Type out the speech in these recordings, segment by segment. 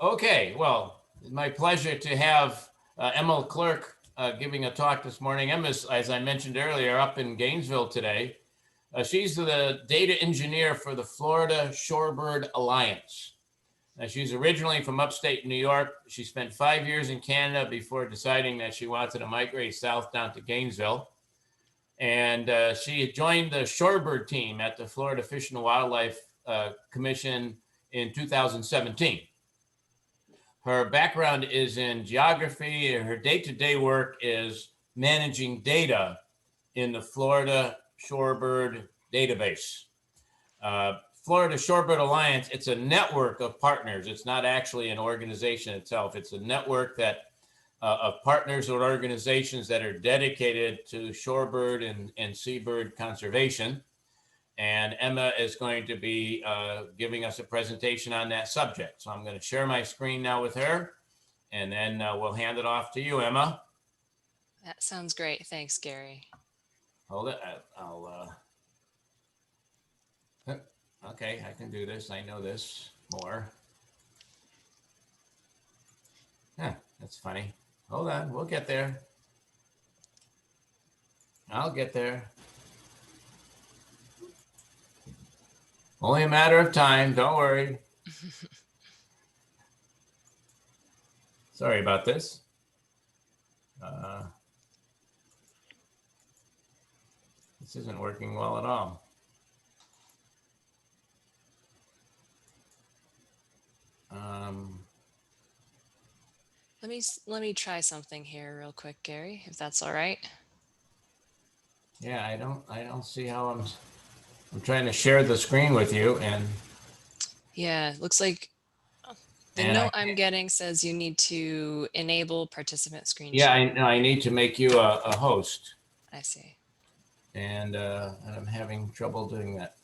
Okay, well, it's my pleasure to have Emma LeClerc giving a talk this morning. Emma's, as I mentioned earlier, up in Gainesville today. She's the data engineer for the Florida Shorebird Alliance. She's originally from upstate New York. She spent 5 years in Canada before deciding that she wanted to migrate south down to Gainesville. And she joined the Shorebird team at the Florida Fish and Wildlife Commission in 2017. Her background is in geography, and her day-to-day work is managing data in the Florida Shorebird database. Florida Shorebird Alliance, it's a network of partners. It's not actually an organization itself. It's a network that of partners or organizations that are dedicated to shorebird and seabird conservation. And Emma is going to be giving us a presentation on that subject. So I'm going to share my screen now with her, and then we'll hand it off to you, Emma. That sounds great. Thanks, Gary. Hold it. Okay, I can do this. I know this more. That's funny. Hold on, we'll get there. I'll get there. Only a matter of time, don't worry. Sorry about this. This isn't working well at all. Let me try something here real quick, Gary, if that's all right. Yeah, I don't see how I'm trying to share the screen with you, and yeah, looks like the note I'm getting says you need to enable participant screen share. Yeah, I need to make you a host. I see. And I'm having trouble doing that.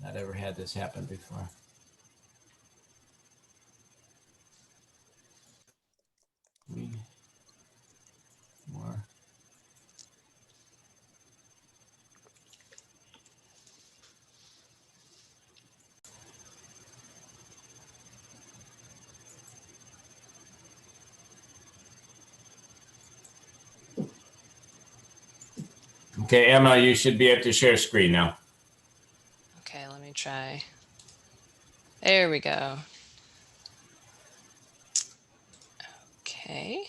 Not ever had this happen before. More. Okay, Emma, you should be able to share screen now. Okay, let me try. There we go. Okay,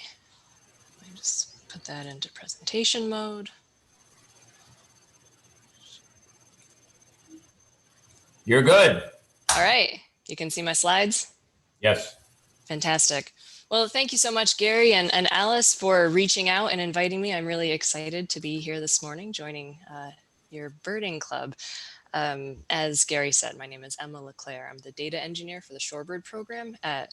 let me just put that into presentation mode. You're good. All right, you can see my slides? Yes. Fantastic. Well, thank you so much, Gary and Alice, for reaching out and inviting me. I'm really excited to be here this morning, joining your birding club. As Gary said, my name is Emma LeClerc. I'm the data engineer for the Shorebird program at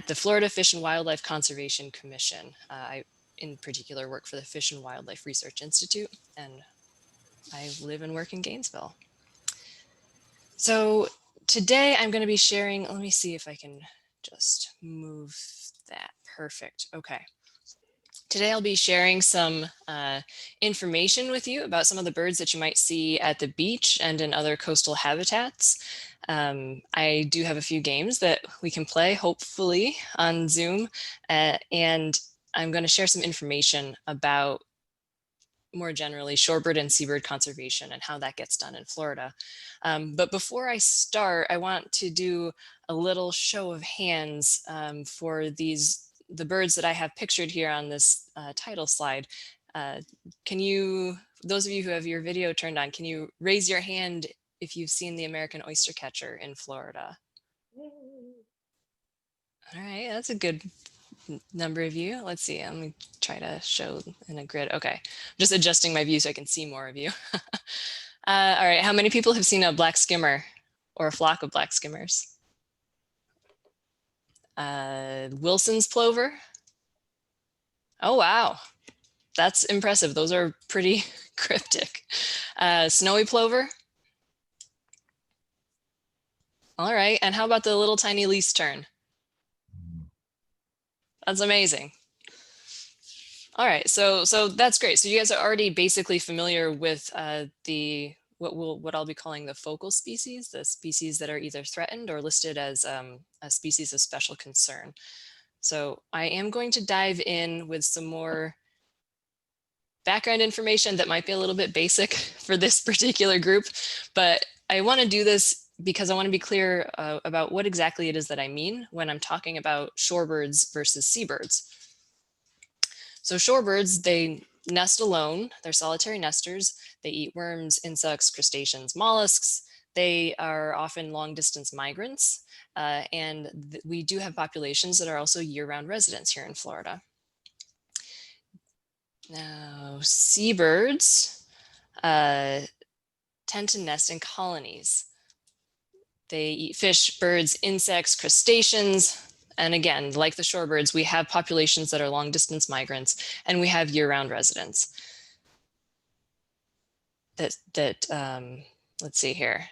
the Florida Fish and Wildlife Conservation Commission. I, in particular, work for the Fish and Wildlife Research Institute, and I live and work in Gainesville. So today I'm going to be sharing, let me see if I can just move that. Perfect. Okay. Today I'll be sharing some information with you about some of the birds that you might see at the beach and in other coastal habitats. I do have a few games that we can play, hopefully, on Zoom, and I'm going to share some information about, more generally, shorebird and seabird conservation and how that gets done in Florida. But before I start, I want to do a little show of hands for the birds that I have pictured here on this title slide. Can you, those of you who have your video turned on, can you raise your hand if you've seen the American oyster catcher in Florida? All right, that's a good number of you. Let's see, let me try to show in a grid. Okay, I'm just adjusting my view so I can see more of you. All right, how many people have seen a black skimmer or a flock of black skimmers? Wilson's plover. Oh, wow. That's impressive. Those are pretty cryptic. Snowy plover. All right. And how about the little tiny least tern? That's amazing. All right, so that's great. So you guys are already basically familiar with what I'll be calling the focal species, the species that are either threatened or listed as a species of special concern. So I am going to dive in with some more background information that might be a little bit basic for this particular group, but I want to do this because I want to be clear about what exactly it is that I mean when I'm talking about shorebirds versus seabirds. So shorebirds, they nest alone, they're solitary nesters, they eat worms, insects, crustaceans, mollusks. They are often long distance migrants, and we do have populations that are also year-round residents here in Florida. Now, seabirds tend to nest in colonies. They eat fish, birds, insects, crustaceans, and again, like the shorebirds, we have populations that are long distance migrants, and we have year-round residents. Let's see here.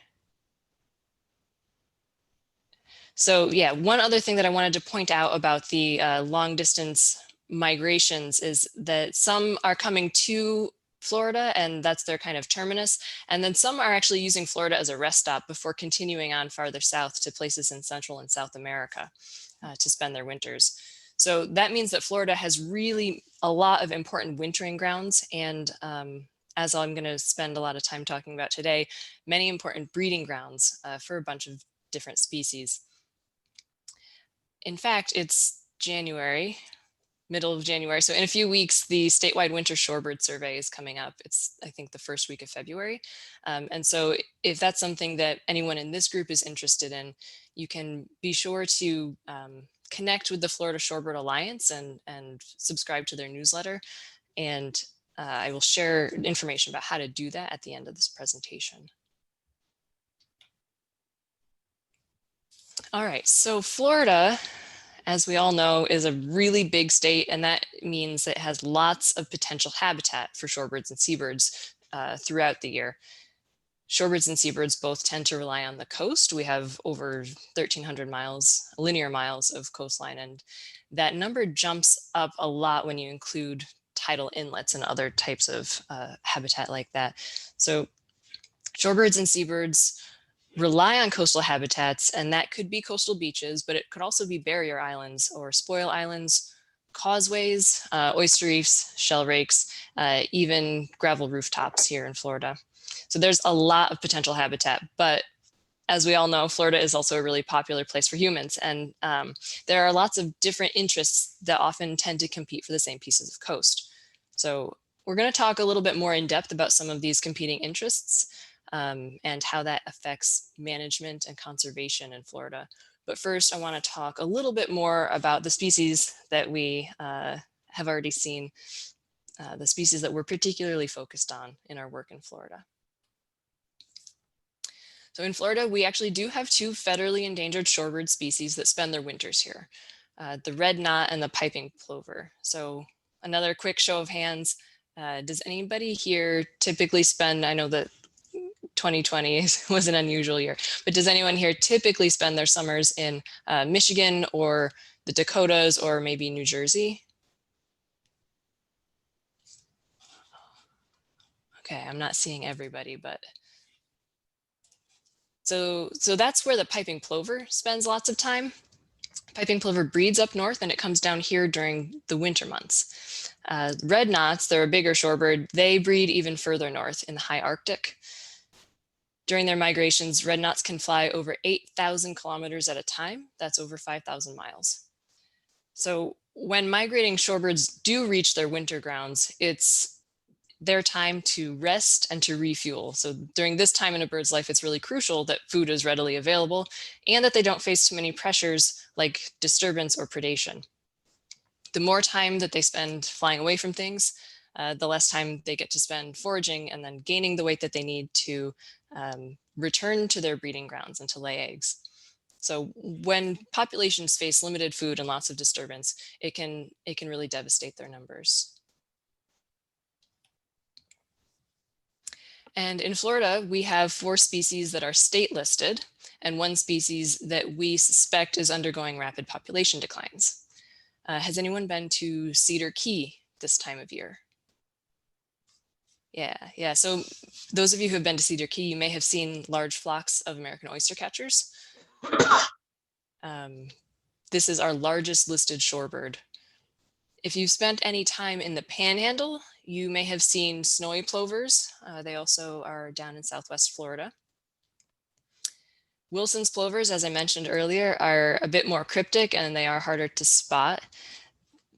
So yeah, one other thing that I wanted to point out about the long distance migrations is that some are coming to Florida and that's their kind of terminus. And then some are actually using Florida as a rest stop before continuing on farther south to places in Central and South America to spend their winters. So that means that Florida has really a lot of important wintering grounds, and as I'm going to spend a lot of time talking about today, many important breeding grounds for a bunch of different species. In fact, it's January, middle of January. So in a few weeks, the statewide winter shorebird survey is coming up. It's, I think, the first week of February. And so if that's something that anyone in this group is interested in, you can be sure to connect with the Florida Shorebird Alliance and subscribe to their newsletter. And I will share information about how to do that at the end of this presentation. All right, so Florida, as we all know, is a really big state, and that means it has lots of potential habitat for shorebirds and seabirds throughout the year. Shorebirds and seabirds both tend to rely on the coast. We have over 1,300 linear miles of coastline, and that number jumps up a lot when you include tidal inlets and other types of habitat like that. So shorebirds and seabirds rely on coastal habitats, and that could be coastal beaches, but it could also be barrier islands or spoil islands, causeways, oyster reefs, shell rakes, even gravel rooftops here in Florida. So there's a lot of potential habitat, but as we all know, Florida is also a really popular place for humans, and there are lots of different interests that often tend to compete for the same pieces of coast. So we're going to talk a little bit more in depth about some of these competing interests and how that affects management and conservation in Florida. But first, I want to talk a little bit more about the species that we have already seen, the species that we're particularly focused on in our work in Florida. So in Florida, we actually do have two federally endangered shorebird species that spend their winters here, the red knot and the piping plover. So another quick show of hands, does anybody here typically spend, I know that 2020 was an unusual year, but does anyone here typically spend their summers in Michigan or the Dakotas or maybe New Jersey? Okay, I'm not seeing everybody, but so that's where the piping plover spends lots of time. Piping plover breeds up north and it comes down here during the winter months. Red knots, they're a bigger shorebird. They breed even further north in the high Arctic. During their migrations, red knots can fly over 8,000 kilometers at a time. That's over 5,000 miles. So when migrating shorebirds do reach their winter grounds, it's their time to rest and to refuel. So during this time in a bird's life, it's really crucial that food is readily available and that they don't face too many pressures like disturbance or predation. The more time that they spend flying away from things, the less time they get to spend foraging and then gaining the weight that they need to return to their breeding grounds and to lay eggs. So when populations face limited food and lots of disturbance, it can really devastate their numbers. And in Florida, we have 4 species that are state listed and 1 species that we suspect is undergoing rapid population declines. Has anyone been to Cedar Key this time of year? Yeah. So those of you who have been to Cedar Key, you may have seen large flocks of American oyster catchers. This is our largest listed shorebird. If you've spent any time in the Panhandle, you may have seen snowy plovers. They also are down in Southwest Florida. Wilson's plovers, as I mentioned earlier, are a bit more cryptic and they are harder to spot.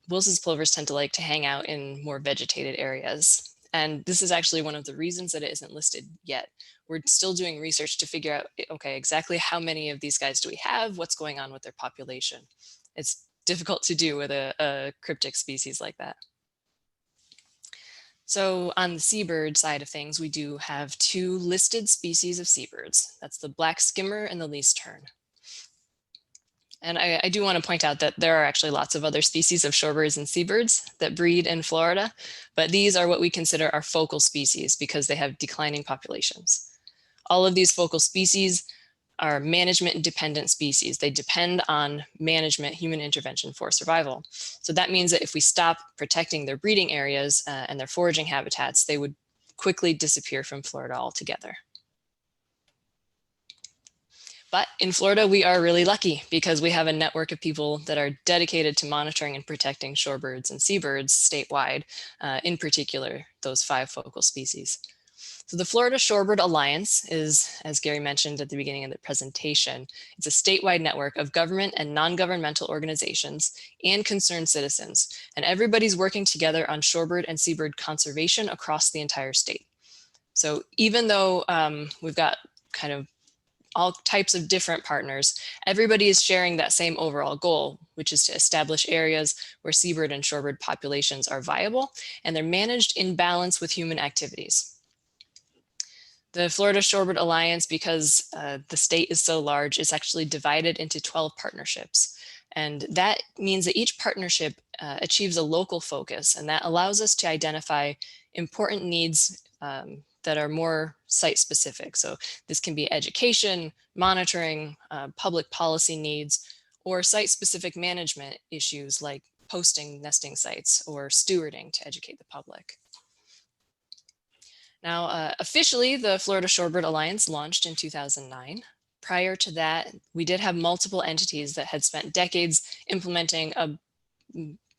Wilson's plovers tend to like to hang out in more vegetated areas. And this is actually one of the reasons that it isn't listed yet. We're still doing research to figure out, okay, exactly how many of these guys do we have? What's going on with their population? It's difficult to do with a cryptic species like that. So on the seabird side of things, we do have 2 listed species of seabirds. That's the black skimmer and the least tern. And I do want to point out that there are actually lots of other species of shorebirds and seabirds that breed in Florida, but these are what we consider our focal species because they have declining populations. All of these focal species are management dependent species. They depend on management, human intervention for survival. So that means that if we stop protecting their breeding areas and their foraging habitats, they would quickly disappear from Florida altogether. But in Florida, we are really lucky because we have a network of people that are dedicated to monitoring and protecting shorebirds and seabirds statewide, in particular, those 5 focal species. So the Florida Shorebird Alliance is, as Gary mentioned at the beginning of the presentation, it's a statewide network of government and non-governmental organizations and concerned citizens. And everybody's working together on shorebird and seabird conservation across the entire state. So even though we've got kind of all types of different partners, everybody is sharing that same overall goal, which is to establish areas where seabird and shorebird populations are viable and they're managed in balance with human activities. The Florida Shorebird Alliance, because the state is so large, is actually divided into 12 partnerships. And that means that each partnership achieves a local focus, and that allows us to identify important needs that are more site specific. So this can be education, monitoring, public policy needs, or site specific management issues like posting nesting sites or stewarding to educate the public. Now, officially, the Florida Shorebird Alliance launched in 2009. Prior to that, we did have multiple entities that had spent decades implementing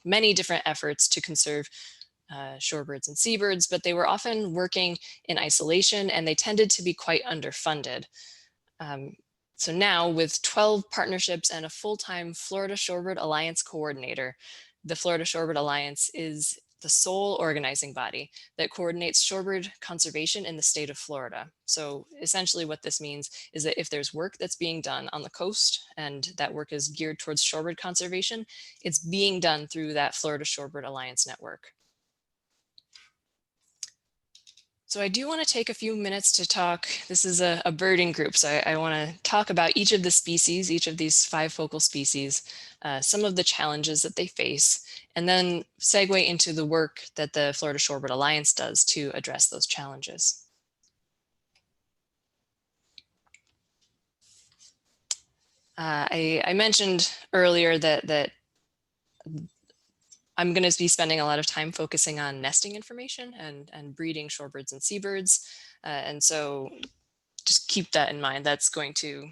many different efforts to conserve shorebirds and seabirds, but they were often working in isolation and they tended to be quite underfunded. So now with 12 partnerships and a full-time Florida Shorebird Alliance coordinator, the Florida Shorebird Alliance is the sole organizing body that coordinates shorebird conservation in the state of Florida. So essentially what this means is that if there's work that's being done on the coast and that work is geared towards shorebird conservation, it's being done through that Florida Shorebird Alliance network. So I do want to take a few minutes to talk, this is a birding group, so I want to talk about each of the species, each of these 5 focal species, some of the challenges that they face, and then segue into the work that the Florida Shorebird Alliance does to address those challenges. I mentioned earlier that I'm going to be spending a lot of time focusing on nesting information and breeding shorebirds and seabirds. And so just keep that in mind. That's going to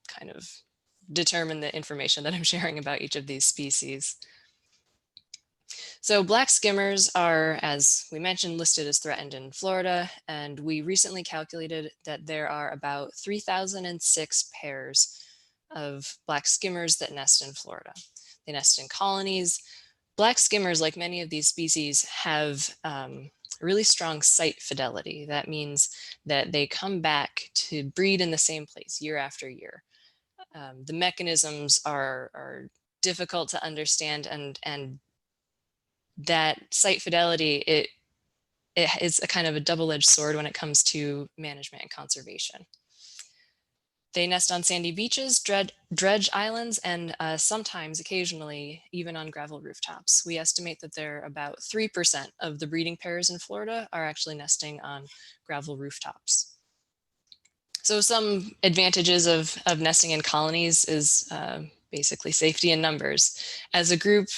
kind of determine the information that I'm sharing about each of these species. So black skimmers are, as we mentioned, listed as threatened in Florida. And we recently calculated that there are about 3,006 pairs of black skimmers that nest in Florida. They nest in colonies. Black skimmers, like many of these species, have really strong site fidelity. That means that they come back to breed in the same place year after year. The mechanisms are difficult to understand, and that site fidelity, it is a kind of a double-edged sword when it comes to management and conservation. They nest on sandy beaches, dredge islands, and sometimes, occasionally, even on gravel rooftops. We estimate that there are about 3% of the breeding pairs in Florida are actually nesting on gravel rooftops. So some advantages of nesting in colonies is basically safety in numbers. As a group,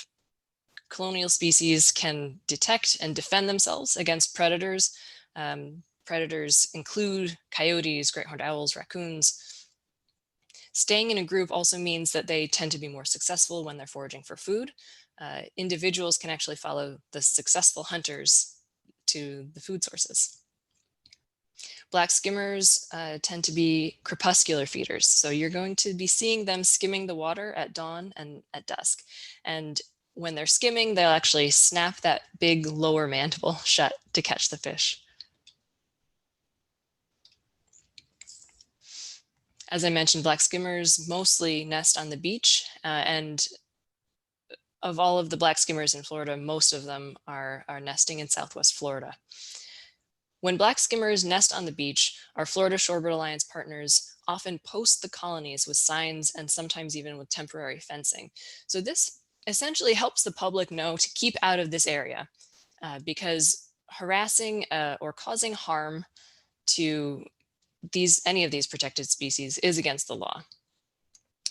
colonial species can detect and defend themselves against predators. Predators include coyotes, great horned owls, raccoons. Staying in a group also means that they tend to be more successful when they're foraging for food. Individuals can actually follow the successful hunters to the food sources. Black skimmers tend to be crepuscular feeders. So you're going to be seeing them skimming the water at dawn and at dusk. And when they're skimming, they'll actually snap that big lower mandible shut to catch the fish. As I mentioned, black skimmers mostly nest on the beach, and of all of the black skimmers in Florida, most of them are nesting in Southwest Florida. When black skimmers nest on the beach, our Florida Shorebird Alliance partners often post the colonies with signs and sometimes even with temporary fencing. So this essentially helps the public know to keep out of this area because harassing or causing harm to any of these protected species is against the law.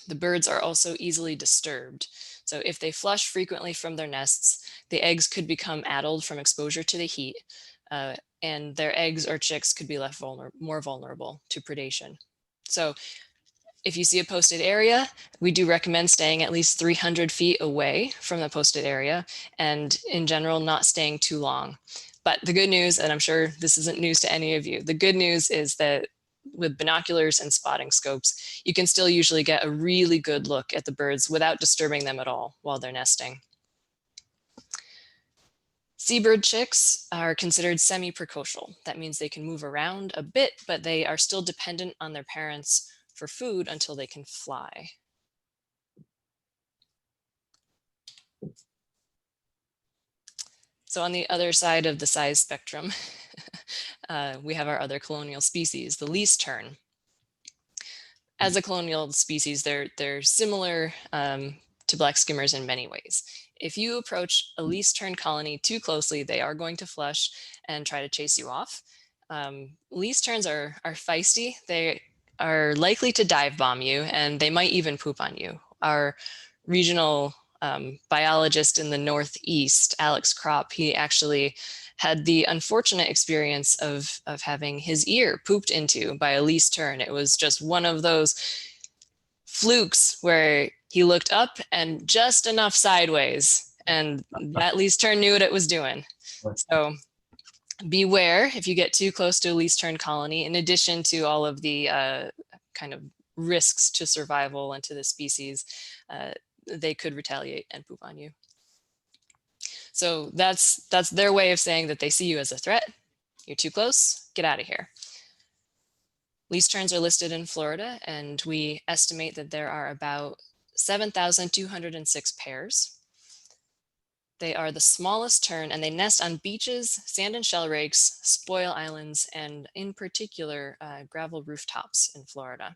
The birds are also easily disturbed. So if they flush frequently from their nests, the eggs could become addled from exposure to the heat, and their eggs or chicks could be left more vulnerable to predation. So if you see a posted area, we do recommend staying at least 300 feet away from the posted area, and in general, not staying too long. But the good news, and I'm sure this isn't news to any of you, the good news is that with binoculars and spotting scopes, you can still usually get a really good look at the birds without disturbing them at all while they're nesting. Seabird chicks are considered semi-precocial. That means they can move around a bit, but they are still dependent on their parents for food until they can fly. So on the other side of the size spectrum, we have our other colonial species, the least tern. As a colonial species, they're similar to black skimmers in many ways. If you approach a least tern colony too closely, they are going to flush and try to chase you off. Least terns are feisty. They are likely to dive bomb you, and they might even poop on you. Our regional biologist in the Northeast, Alex Kropp, he actually had the unfortunate experience of having his ear pooped into by a least tern. It was just one of those flukes where he looked up and just enough sideways, and that least tern knew what it was doing. So beware if you get too close to a least tern colony, in addition to all of the kind of risks to survival and to the species, they could retaliate and poop on you. So that's their way of saying that they see you as a threat. You're too close, get out of here. Least terns are listed in Florida, and we estimate that there are about 7,206 pairs. They are the smallest tern, and they nest on beaches, sand and shell rakes, spoil islands, and in particular, gravel rooftops in Florida.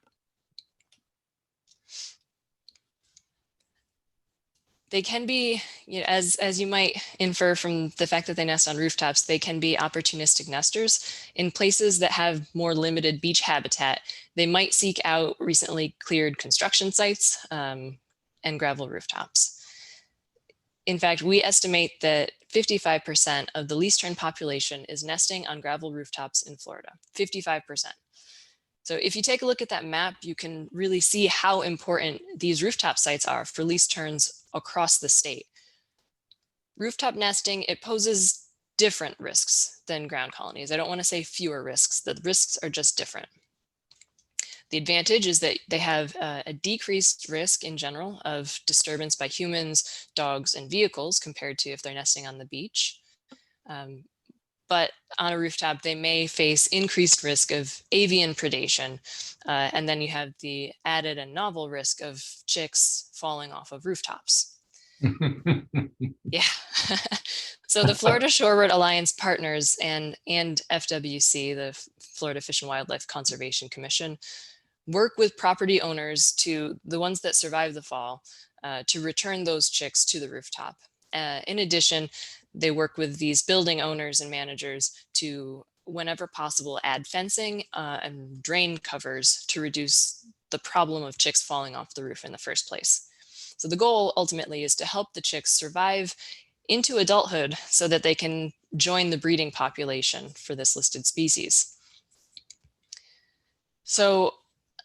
They can be, as you might infer from the fact that they nest on rooftops, they can be opportunistic nesters. In places that have more limited beach habitat, they might seek out recently cleared construction sites and gravel rooftops. In fact, we estimate that 55% of the least tern population is nesting on gravel rooftops in Florida, 55%. So if you take a look at that map, you can really see how important these rooftop sites are for least terns across the state. Rooftop nesting, it poses different risks than ground colonies. I don't want to say fewer risks, the risks are just different. The advantage is that they have a decreased risk in general of disturbance by humans, dogs, and vehicles compared to if they're nesting on the beach. But on a rooftop, they may face increased risk of avian predation. And then you have the added and novel risk of chicks falling off of rooftops. Yeah. So the Florida Shorebird Alliance partners and FWC, the Florida Fish and Wildlife Conservation Commission, work with property owners, to the ones that survive the fall, to return those chicks to the rooftop. In addition, they work with these building owners and managers to, whenever possible, add fencing and drain covers to reduce the problem of chicks falling off the roof in the first place. So the goal ultimately is to help the chicks survive into adulthood so that they can join the breeding population for this listed species. So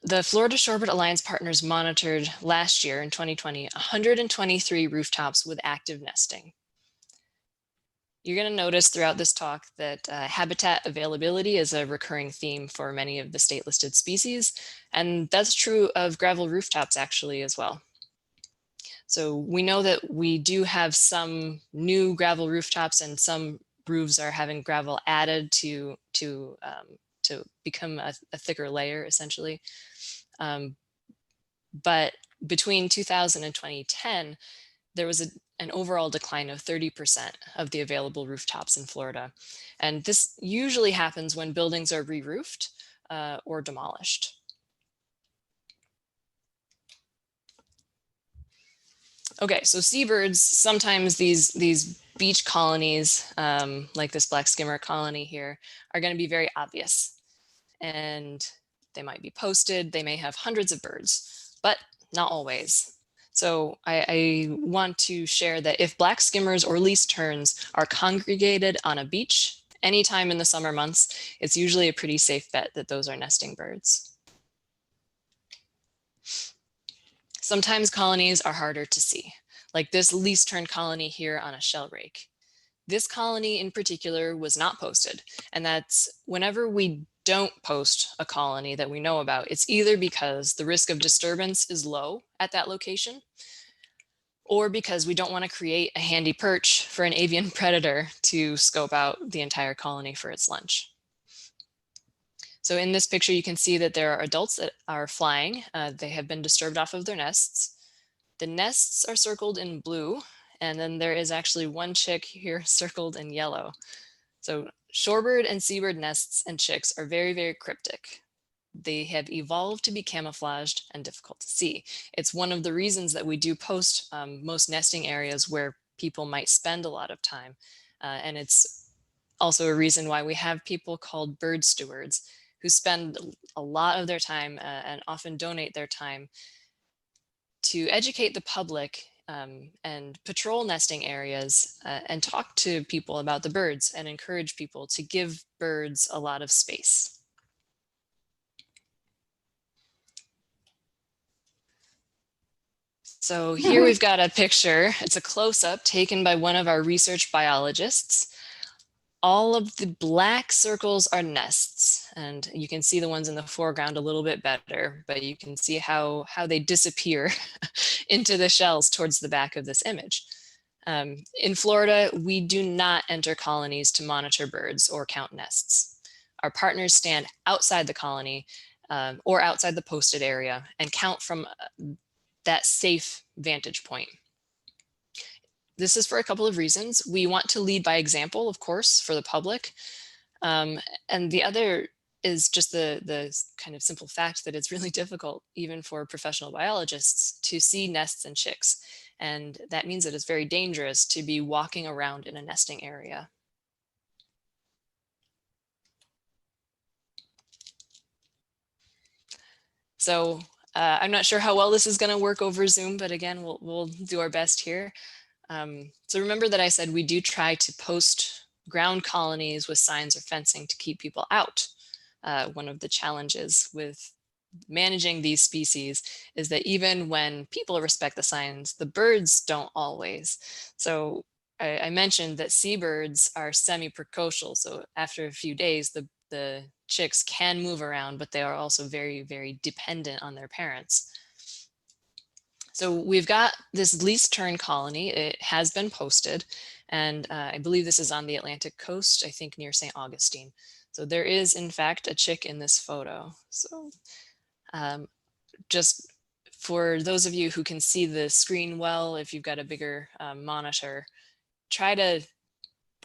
the Florida Shorebird Alliance partners monitored last year in 2020, 123 rooftops with active nesting. You're going to notice throughout this talk that habitat availability is a recurring theme for many of the state listed species, and that's true of gravel rooftops actually as well. So we know that we do have some new gravel rooftops, and some roofs are having gravel added to become a thicker layer essentially. But between 2000 and 2010, there was an overall decline of 30% of the available rooftops in Florida. And this usually happens when buildings are re-roofed or demolished. Okay, so seabirds, sometimes these beach colonies, like this black skimmer colony here, are going to be very obvious. And they might be posted, they may have hundreds of birds, but not always. So I want to share that if black skimmers or least terns are congregated on a beach anytime in the summer months, it's usually a pretty safe bet that those are nesting birds. Sometimes colonies are harder to see, like this least tern colony here on a shell rake. This colony in particular was not posted, and that's whenever we don't post a colony that we know about, it's either because the risk of disturbance is low at that location, or because we don't want to create a handy perch for an avian predator to scope out the entire colony for its lunch. So in this picture, you can see that there are adults that are flying. They have been disturbed off of their nests. The nests are circled in blue, and then there is actually one chick here circled in yellow. So shorebird and seabird nests and chicks are very, very cryptic. They have evolved to be camouflaged and difficult to see. It's one of the reasons that we do post most nesting areas where people might spend a lot of time. And it's also a reason why we have people called bird stewards who spend a lot of their time and often donate their time to educate the public and patrol nesting areas and talk to people about the birds and encourage people to give birds a lot of space. So here we've got a picture. It's a close-up taken by one of our research biologists. All of the black circles are nests, and you can see the ones in the foreground a little bit better, but you can see how they disappear into the shells towards the back of this image. In Florida, we do not enter colonies to monitor birds or count nests. Our partners stand outside the colony or outside the posted area and count from that safe vantage point. This is for a couple of reasons. We want to lead by example, of course, for the public. And the other is just the kind of simple fact that it's really difficult, even for professional biologists, to see nests and chicks. And that means that it's very dangerous to be walking around in a nesting area. So I'm not sure how well this is going to work over Zoom, but again, we'll do our best here. So remember that I said we do try to post ground colonies with signs or fencing to keep people out. One of the challenges with managing these species is that even when people respect the signs, the birds don't always. So I mentioned that seabirds are semi-precocial. So after a few days, the chicks can move around, but they are also very, very dependent on their parents. So we've got this least tern colony. It has been posted, and I believe this is on the Atlantic coast, I think near St. Augustine. So there is, in fact, a chick in this photo. So just for those of you who can see the screen well, if you've got a bigger monitor, try to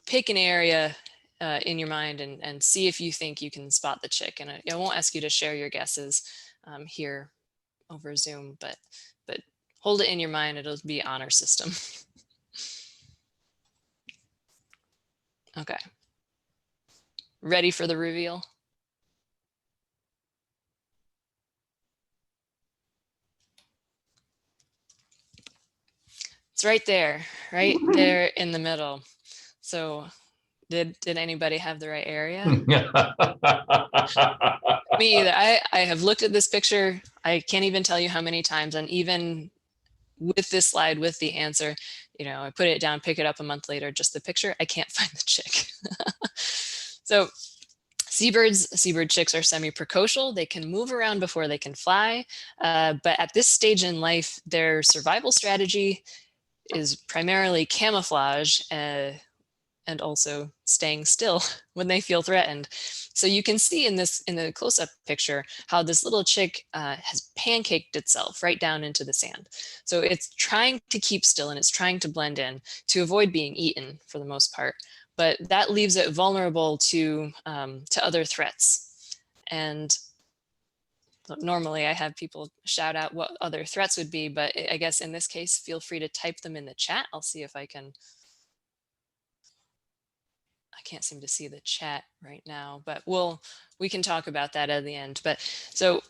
pick an area in your mind and see if you think you can spot the chick. And I won't ask you to share your guesses here over Zoom, but hold it in your mind. It'll be honor system. Okay. Ready for the reveal? It's right there in the middle. So did anybody have the right area? Me either. I have looked at this picture. I can't even tell you how many times, and even with this slide with the answer, I put it down, pick it up a month later, just the picture, I can't find the chick. So seabird chicks are semi-precocial. They can move around before they can fly, but at this stage in life, their survival strategy is primarily camouflage, and also staying still when they feel threatened. So you can see in the close-up picture how this little chick has pancaked itself right down into the sand. So it's trying to keep still and it's trying to blend in to avoid being eaten for the most part. But that leaves it vulnerable to other threats. And normally I have people shout out what other threats would be, but I guess in this case, feel free to type them in the chat. I'll see if I can't seem to see the chat right now, but we can talk about that at the end. But so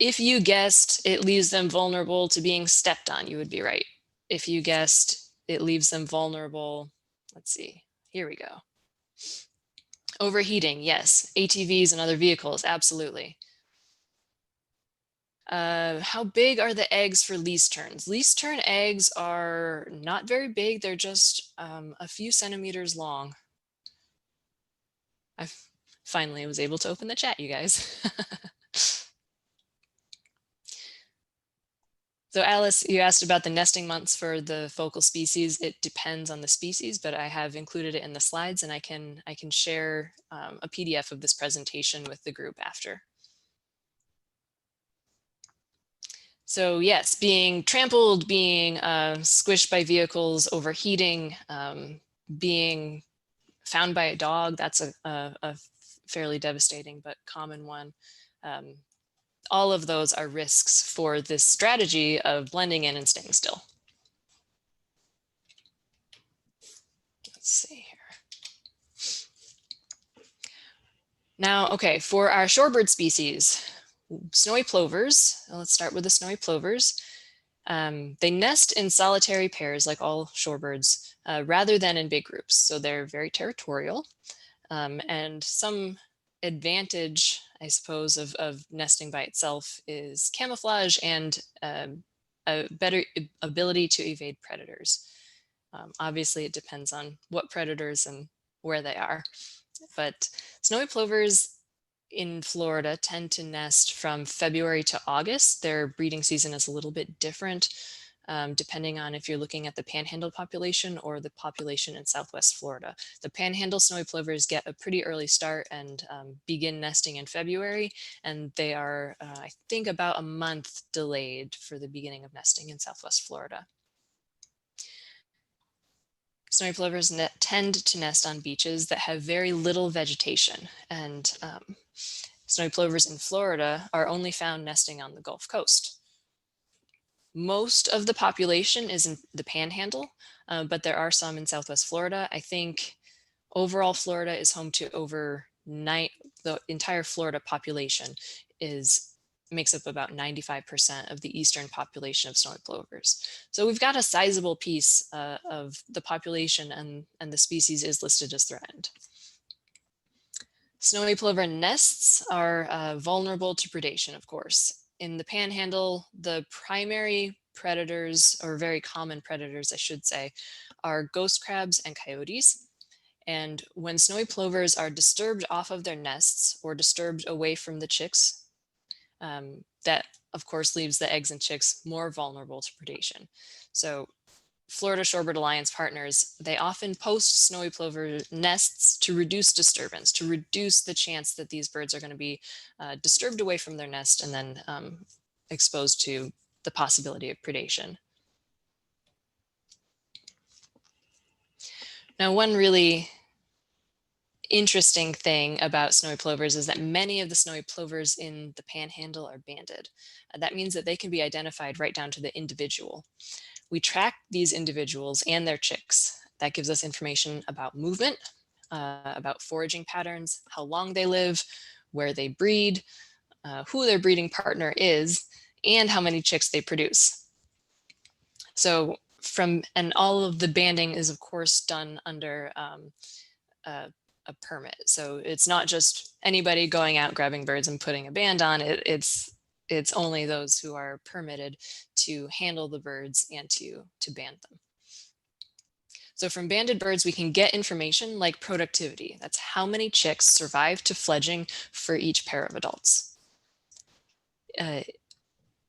if you guessed it leaves them vulnerable to being stepped on, you would be right. If you guessed it leaves them vulnerable, let's see, here we go. Overheating, yes. ATVs and other vehicles, absolutely. How big are the eggs for least terns? Least tern eggs are not very big. They're just a few centimeters long. I finally was able to open the chat, you guys. So Alice, you asked about the nesting months for the focal species. It depends on the species, but I have included it in the slides, and I can share a PDF of this presentation with the group after. So yes, being trampled, being squished by vehicles, overheating, being found by a dog, that's a fairly devastating but common one. All of those are risks for this strategy of blending in and staying still. Let's see here. Now, okay, for our shorebird species, snowy plovers, let's start with the snowy plovers. They nest in solitary pairs like all shorebirds rather than in big groups. So they're very territorial, and some advantage, I suppose, of nesting by itself is camouflage and a better ability to evade predators. Obviously, it depends on what predators and where they are. But snowy plovers in Florida tend to nest from February to August. Their breeding season is a little bit different, depending on if you're looking at the panhandle population or the population in Southwest Florida. The panhandle snowy plovers get a pretty early start and begin nesting in February, and they are, I think, about a month delayed for the beginning of nesting in Southwest Florida. Snowy plovers tend to nest on beaches that have very little vegetation, and snowy plovers in Florida are only found nesting on the Gulf Coast. Most of the population is in the panhandle, but there are some in Southwest Florida. I think overall Florida is home to the entire Florida population makes up about 95% of the eastern population of snowy plovers. So we've got a sizable piece of the population, and the species is listed as threatened. Snowy plover nests are vulnerable to predation, of course. In the panhandle, the primary predators, or very common predators, I should say, are ghost crabs and coyotes. And when snowy plovers are disturbed off of their nests or disturbed away from the chicks, that of course leaves the eggs and chicks more vulnerable to predation. So Florida Shorebird Alliance partners, they often post snowy plover nests to reduce disturbance, to reduce the chance that these birds are going to be disturbed away from their nest and then exposed to the possibility of predation. Now, one really interesting thing about snowy plovers is that many of the snowy plovers in the panhandle are banded. That means that they can be identified right down to the individual. We track these individuals and their chicks. That gives us information about movement, about foraging patterns, how long they live, where they breed, who their breeding partner is, and how many chicks they produce. So and all of the banding is of course done under a permit. So it's not just anybody going out grabbing birds and putting a band on it. It's only those who are permitted to handle the birds and to band them. So from banded birds, we can get information like productivity. That's how many chicks survive to fledging for each pair of adults.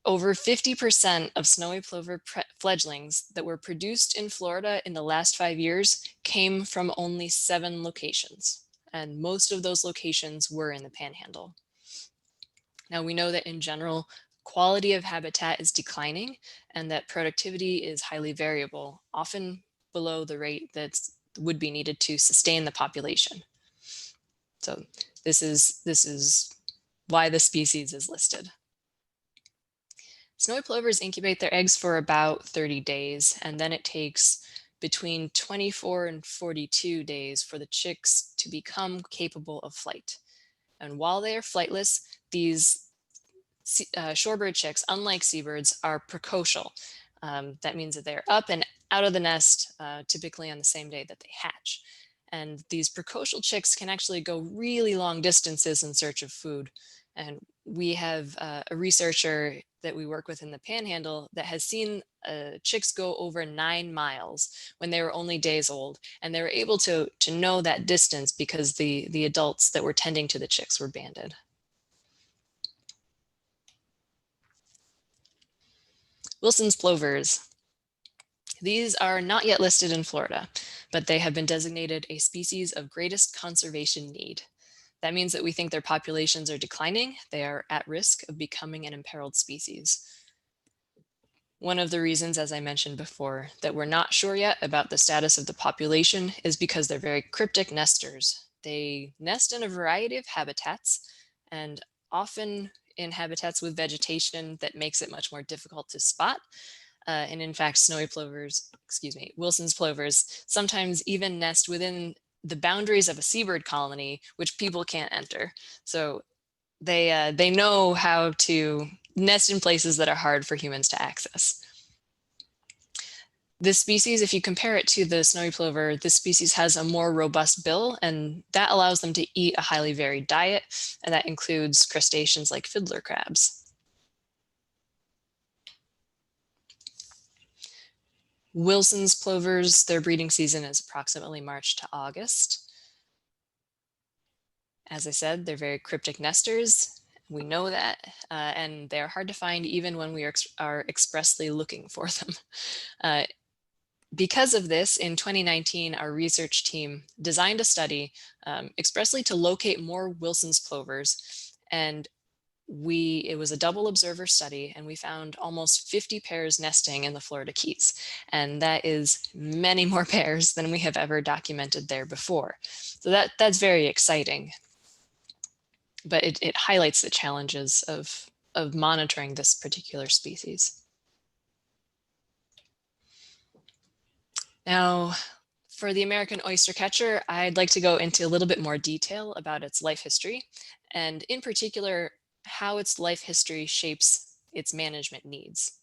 Over 50% of snowy plover fledglings that were produced in Florida in the last 5 years came from only 7 locations. And most of those locations were in the Panhandle. Now we know that in general, quality of habitat is declining and that productivity is highly variable, often below the rate that would be needed to sustain the population. So this is why the species is listed. Snowy plovers incubate their eggs for about 30 days, and then it takes between 24 and 42 days for the chicks to become capable of flight. And while they are flightless, these shorebird chicks, unlike seabirds, are precocial. That means that they're up and out of the nest typically on the same day that they hatch. And these precocial chicks can actually go really long distances in search of food. And we have a researcher that we work with in the Panhandle that has seen chicks go over 9 miles when they were only days old. And they were able to know that distance because the adults that were tending to the chicks were banded. Wilson's plovers. These are not yet listed in Florida, but they have been designated a species of greatest conservation need. That means that we think their populations are declining. They are at risk of becoming an imperiled species. One of the reasons, as I mentioned before, that we're not sure yet about the status of the population is because they're very cryptic nesters. They nest in a variety of habitats and often in habitats with vegetation that makes it much more difficult to spot. And in fact, Wilson's plovers sometimes even nest within the boundaries of a seabird colony, which people can't enter. So they know how to nest in places that are hard for humans to access. This species, if you compare it to the snowy plover, this species has a more robust bill, and that allows them to eat a highly varied diet, and that includes crustaceans like fiddler crabs. Wilson's plovers, their breeding season is approximately March to August. As I said, they're very cryptic nesters. We know that, and they're hard to find even when we are expressly looking for them. Because of this, in 2019, our research team designed a study expressly to locate more Wilson's plovers, and it was a double observer study, and we found almost 50 pairs nesting in the Florida Keys. And that is many more pairs than we have ever documented there before. So that's very exciting. But it highlights the challenges of monitoring this particular species. Now, for the American oystercatcher, I'd like to go into a little bit more detail about its life history, and in particular, how its life history shapes its management needs.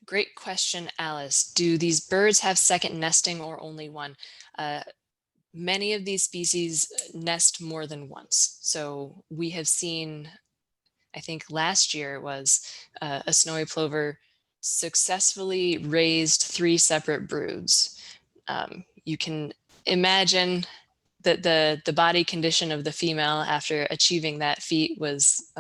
Great question, Alice. Do these birds have second nesting or only one? Many of these species nest more than once. So we have seen, I think last year it was a snowy plover successfully raised 3 separate broods. You can imagine that the body condition of the female after achieving that feat was,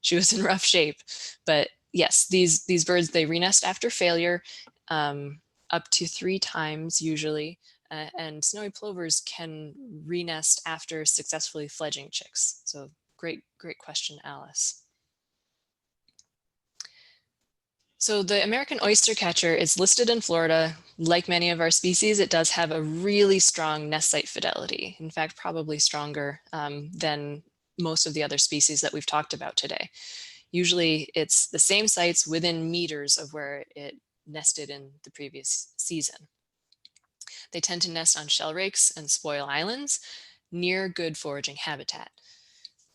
she was in rough shape. But yes, these birds, they renest after failure up to 3 times usually. And snowy plovers can renest after successfully fledging chicks. So great question, Alice. So the American oystercatcher is listed in Florida. Like many of our species, it does have a really strong nest site fidelity. In fact, probably stronger than most of the other species that we've talked about today. Usually it's the same sites within meters of where it nested in the previous season. They tend to nest on shell rakes and spoil islands near good foraging habitat.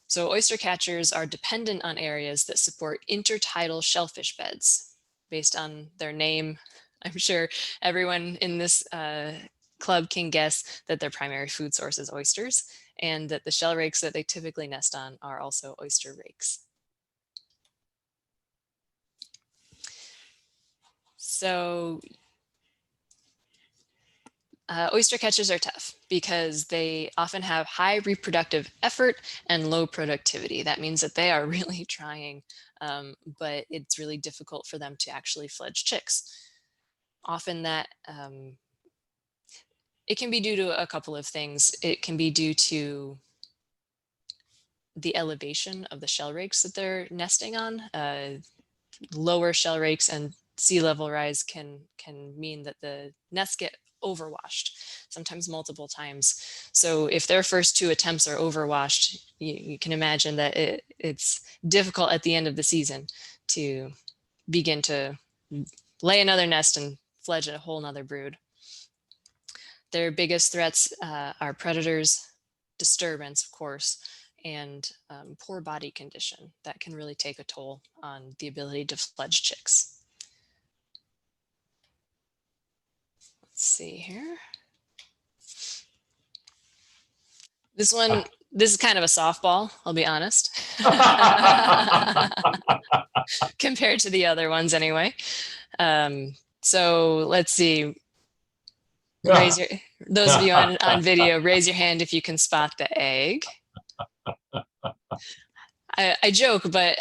So oystercatchers are dependent on areas that support intertidal shellfish beds. based on their name. I'm sure everyone in this club can guess that their primary food source is oysters, and that the shell rakes that they typically nest on are also oyster rakes. So oyster catchers are tough because they often have high reproductive effort and low productivity. That means that they are really trying, but it's really difficult for them to actually fledge chicks. Often that it can be due to a couple of things. It can be due to the elevation of the shell rakes that they're nesting on. Lower shell rakes and sea level rise can mean that the nests get overwashed, sometimes multiple times. So if their first 2 attempts are overwashed, you can imagine that it's difficult at the end of the season to begin to lay another nest and fledge a whole nother brood. Their biggest threats are predators, disturbance, of course, and poor body condition. That can really take a toll on the ability to fledge chicks. Let's see here. This one, this is kind of a softball, I'll be honest, compared to the other ones anyway. So let's see. Those of you on video, raise your hand if you can spot the egg. I joke, but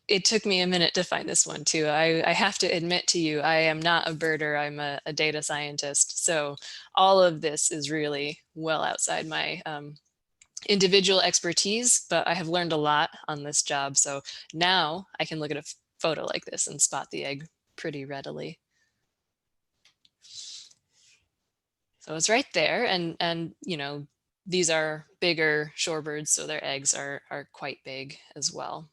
it took me a minute to find this one too. I have to admit to you, I am not a birder, I'm a data scientist. So all of this is really well outside my individual expertise, but I have learned a lot on this job. So now I can look at a photo like this and spot the egg pretty readily. So it's right there, and you know, these are bigger shorebirds, so their eggs are quite big as well.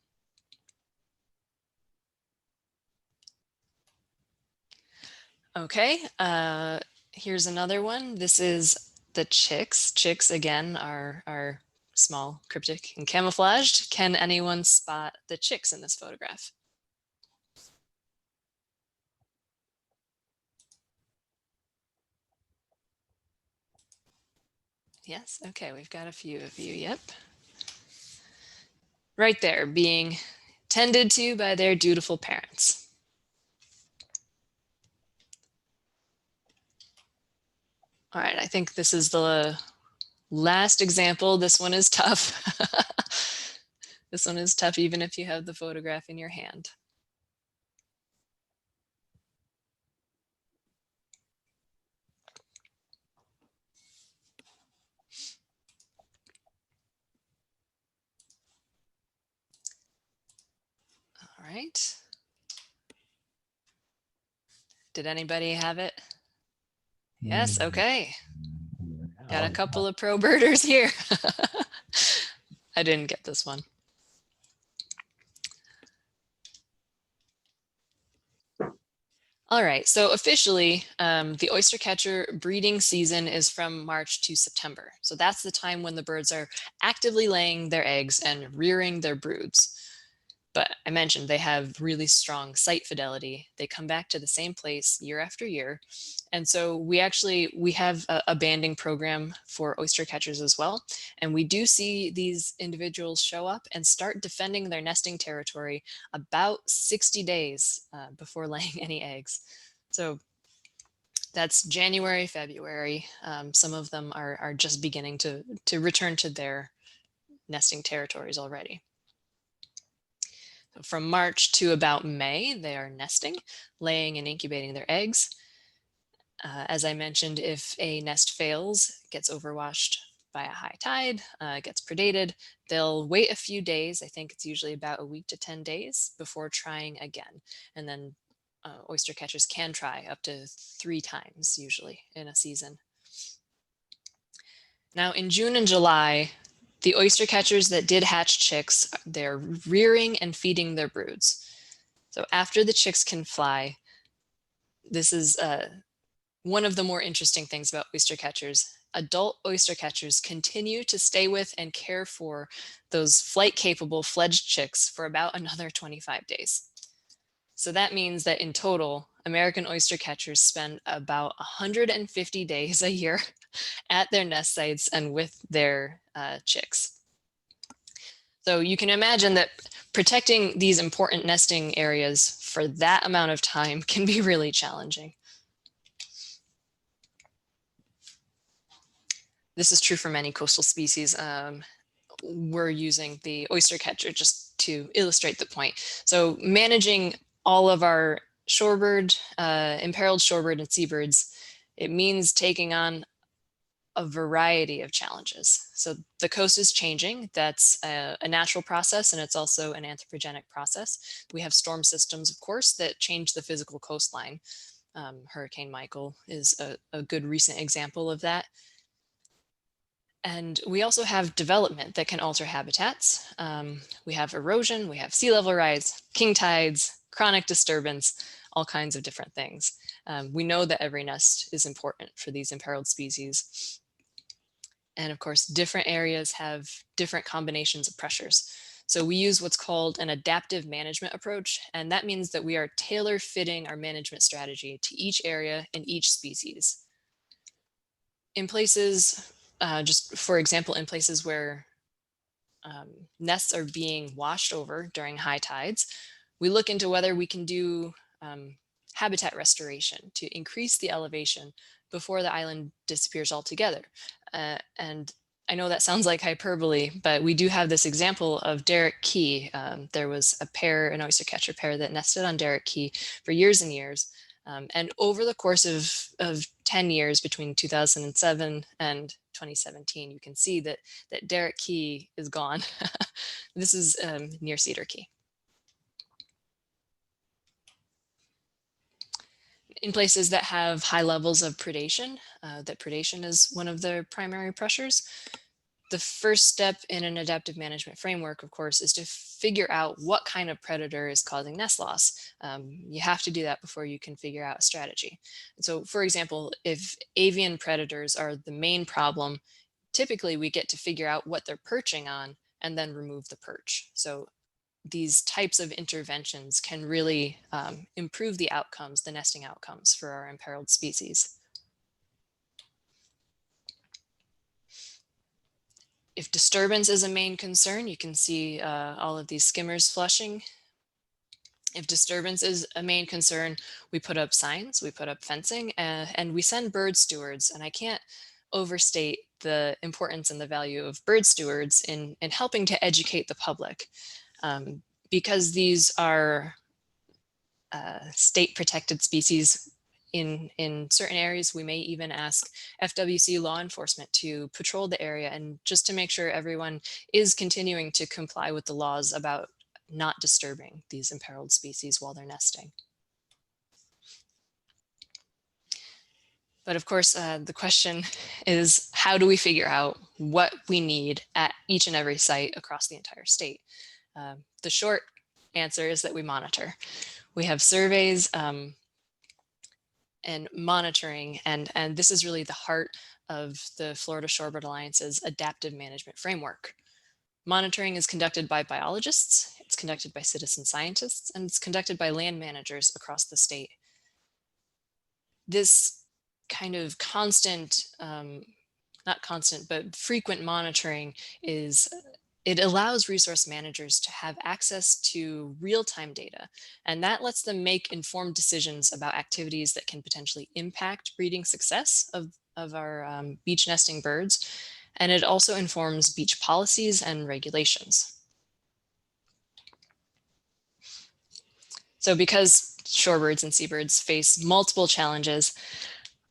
Okay, here's another one. This is the chicks. Chicks, again, are small, cryptic, and camouflaged. Can anyone spot the chicks in this photograph? Yes, okay, we've got a few of you, yep. Right there, being tended to by their dutiful parents. All right, I think this is the last example. This one is tough. This one is tough even if you have the photograph in your hand. All right. Did anybody have it? Yes, okay. Got a couple of pro birders here. I didn't get this one. All right, so officially, the oyster catcher breeding season is from March to September. So that's the time when the birds are actively laying their eggs and rearing their broods. But I mentioned they have really strong site fidelity. They come back to the same place year after year. And so we have a banding program for oyster catchers as well. And we do see these individuals show up and start defending their nesting territory about 60 days before laying any eggs. So that's January, February. Some of them are just beginning to return to their nesting territories already. From March to about May, they are nesting, laying and incubating their eggs. As I mentioned, if a nest fails, gets overwashed by a high tide, gets predated, they'll wait a few days. I think it's usually about a week to 10 days before trying again. And then oyster catchers can try up to 3 times usually in a season. Now in June and July, the oyster catchers that did hatch chicks, they're rearing and feeding their broods. So after the chicks can fly, this is one of the more interesting things about oyster catchers. Adult oyster catchers continue to stay with and care for those flight capable fledged chicks for about another 25 days. So that means that in total, American oyster catchers spend about 150 days a year at their nest sites and with their chicks. So you can imagine that protecting these important nesting areas for that amount of time can be really challenging. This is true for many coastal species. We're using the oyster catcher just to illustrate the point. So managing all of our shorebird, imperiled shorebird and seabirds, it means taking on a variety of challenges. So the coast is changing. That's a natural process, and it's also an anthropogenic process. We have storm systems, of course, that change the physical coastline. Hurricane Michael is a good recent example of that. And we also have development that can alter habitats. We have erosion, we have sea level rise, king tides, chronic disturbance, all kinds of different things. We know that every nest is important for these imperiled species. And of course, different areas have different combinations of pressures. So we use what's called an adaptive management approach. And that means that we are tailor fitting our management strategy to each area and each species. In places, just for example, in places where nests are being washed over during high tides, we look into whether we can do habitat restoration to increase the elevation before the island disappears altogether. And I know that sounds like hyperbole, but we do have this example of Derrick Key. There was a pair, an oyster catcher pair that nested on Derrick Key for years and years. And over the course of 10 years between 2007 and 2017, you can see that Derrick Key is gone. This is near Cedar Key. In places that have high levels of predation, that predation is one of the primary pressures. The first step in an adaptive management framework, of course, is to figure out what kind of predator is causing nest loss. You have to do that before you can figure out a strategy. And so, for example, if avian predators are the main problem, typically we get to figure out what they're perching on and then remove the perch. So these types of interventions can really improve the outcomes, the nesting outcomes for our imperiled species. If disturbance is a main concern, you can see all of these skimmers flushing. If disturbance is a main concern, we put up signs, we put up fencing, and we send bird stewards. And I can't overstate the importance and the value of bird stewards in helping to educate the public. Because these are state protected species in certain areas, we may even ask FWC law enforcement to patrol the area and just to make sure everyone is continuing to comply with the laws about not disturbing these imperiled species while they're nesting. But of course, the question is, how do we figure out what we need at each and every site across the entire state? The short answer is that we monitor. We have surveys and monitoring, and this is really the heart of the Florida Shorebird Alliance's adaptive management framework. Monitoring is conducted by biologists, it's conducted by citizen scientists, and it's conducted by land managers across the state. This kind of constant, not constant, but frequent monitoring it allows resource managers to have access to real-time data, and that lets them make informed decisions about activities that can potentially impact breeding success of our beach nesting birds. And it also informs beach policies and regulations. So because shorebirds and seabirds face multiple challenges,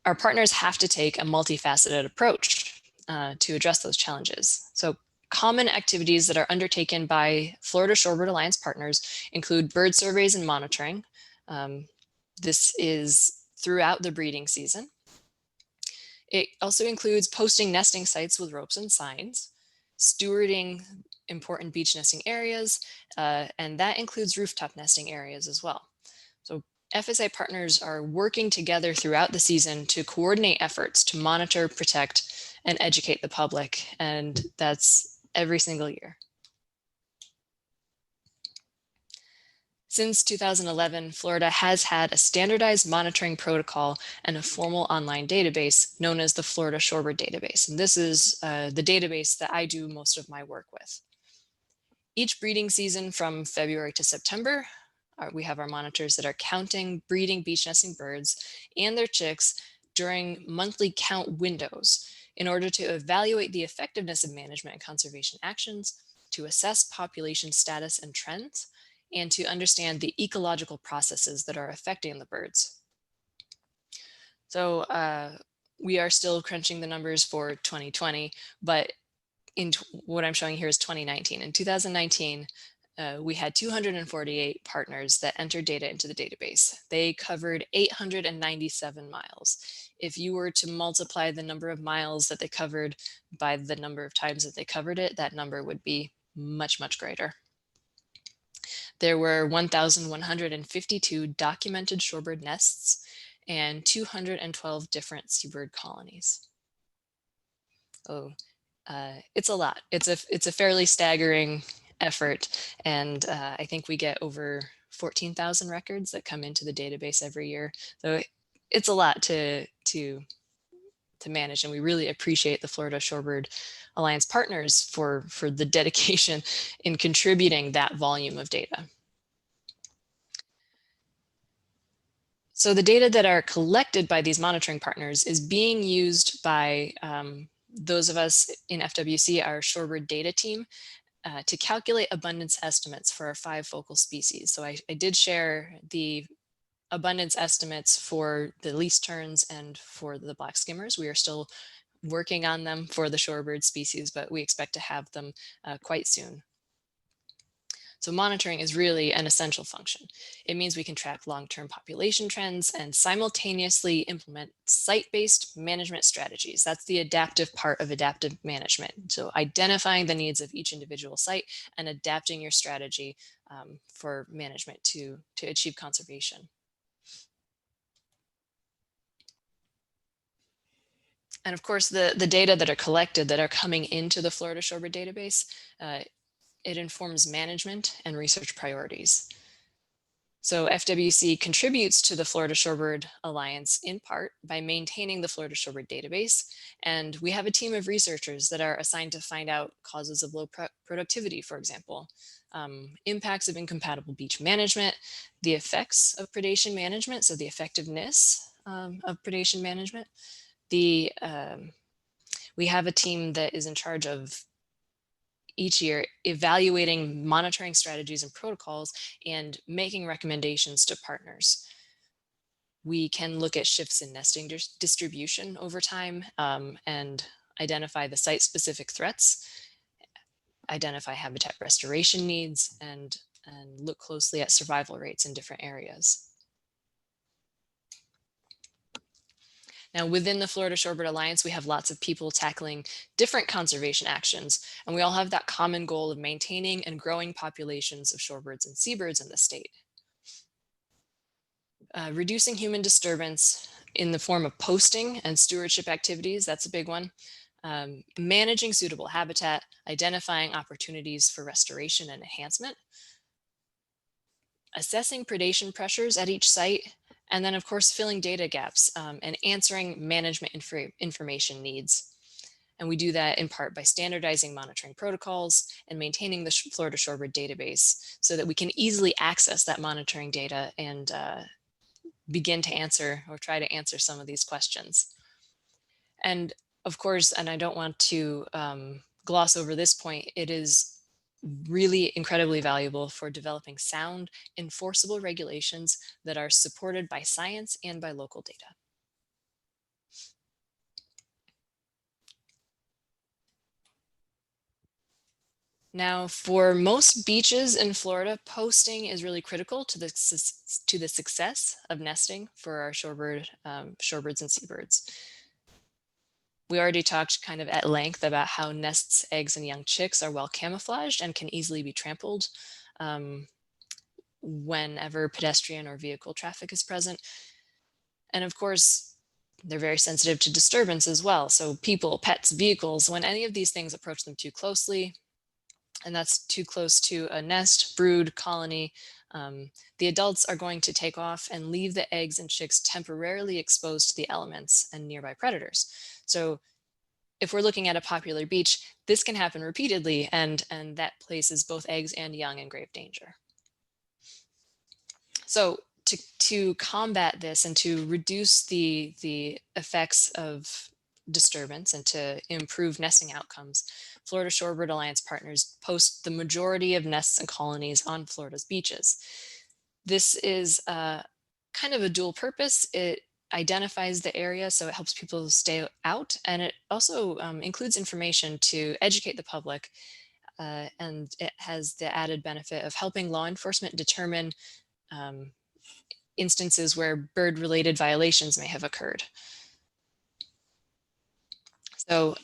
our partners have to take a multifaceted approach to address those challenges. So common activities that are undertaken by Florida Shorebird Alliance partners include bird surveys and monitoring. This is throughout the breeding season. It also includes posting nesting sites with ropes and signs, stewarding important beach nesting areas, and that includes rooftop nesting areas as well. So FSA partners are working together throughout the season to coordinate efforts to monitor, protect, and educate the public, and that's every single year. Since 2011, Florida has had a standardized monitoring protocol and a formal online database known as the Florida Shorebird database. And this is the database that I do most of my work with. Each breeding season from February to September, we have our monitors that are counting breeding beach nesting birds and their chicks during monthly count windows in order to evaluate the effectiveness of management and conservation actions, to assess population status and trends, and to understand the ecological processes that are affecting the birds. So we are still crunching the numbers for 2020, but what I'm showing here is 2019. In 2019, we had 248 partners that entered data into the database. They covered 897 miles. If you were to multiply the number of miles that they covered by the number of times that they covered it, that number would be much, much greater. There were 1,152 documented shorebird nests and 212 different seabird colonies. It's a lot. It's a fairly staggering effort, and I think we get over 14,000 records that come into the database every year. So it's a lot to manage, and we really appreciate the Florida Shorebird Alliance partners for the dedication in contributing that volume of data. So the data that are collected by these monitoring partners is being used by those of us in FWC, our Shorebird data team, to calculate abundance estimates for our 5 focal species. So I did share the abundance estimates for the least terns and for the black skimmers. We are still working on them for the shorebird species, but we expect to have them quite soon. So monitoring is really an essential function. It means we can track long-term population trends and simultaneously implement site-based management strategies. That's the adaptive part of adaptive management. So identifying the needs of each individual site and adapting your strategy for management to achieve conservation. And of course, the data that are collected that are coming into the Florida Shorebird database, it informs management and research priorities. So FWC contributes to the Florida Shorebird Alliance in part by maintaining the Florida Shorebird database. And we have a team of researchers that are assigned to find out causes of low productivity, for example, impacts of incompatible beach management, the effects of predation management, so the effectiveness of predation management. We have a team that is in charge of each year evaluating monitoring strategies and protocols and making recommendations to partners. We can look at shifts in nesting distribution over time and identify the site-specific threats, identify habitat restoration needs, and look closely at survival rates in different areas. Now, within the Florida Shorebird Alliance, we have lots of people tackling different conservation actions, and we all have that common goal of maintaining and growing populations of shorebirds and seabirds in the state. Reducing human disturbance in the form of posting and stewardship activities, that's a big one. Managing suitable habitat, identifying opportunities for restoration and enhancement, assessing predation pressures at each site, and then, of course, filling data gaps and answering management information needs. And we do that in part by standardizing monitoring protocols and maintaining the Florida Shorebird database so that we can easily access that monitoring data and begin to answer or try to answer some of these questions. And of course, and I don't want to gloss over this point, it is really incredibly valuable for developing sound, enforceable regulations that are supported by science and by local data. Now, for most beaches in Florida, posting is really critical to the success of nesting for our shorebirds and seabirds. We already talked kind of at length about how nests, eggs, and young chicks are well camouflaged and can easily be trampled whenever pedestrian or vehicle traffic is present. And of course, they're very sensitive to disturbance as well. So people, pets, vehicles, when any of these things approach them too closely, and that's too close to a nest, brood, colony, The adults are going to take off and leave the eggs and chicks temporarily exposed to the elements and nearby predators. So if we're looking at a popular beach, this can happen repeatedly, and that places both eggs and young in grave danger. So to combat this and to reduce the effects of disturbance and to improve nesting outcomes, Florida Shorebird Alliance partners post the majority of nests and colonies on Florida's beaches. This is kind of a dual purpose. It identifies the area, so it helps people stay out, and it also includes information to educate the public, and it has the added benefit of helping law enforcement determine instances where bird-related violations may have occurred. So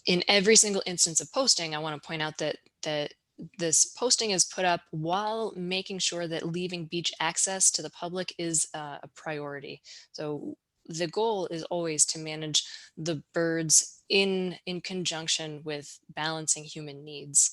in every single instance of posting, I want to point out that this posting is put up while making sure that leaving beach access to the public is a priority. So the goal is always to manage the birds in conjunction with balancing human needs.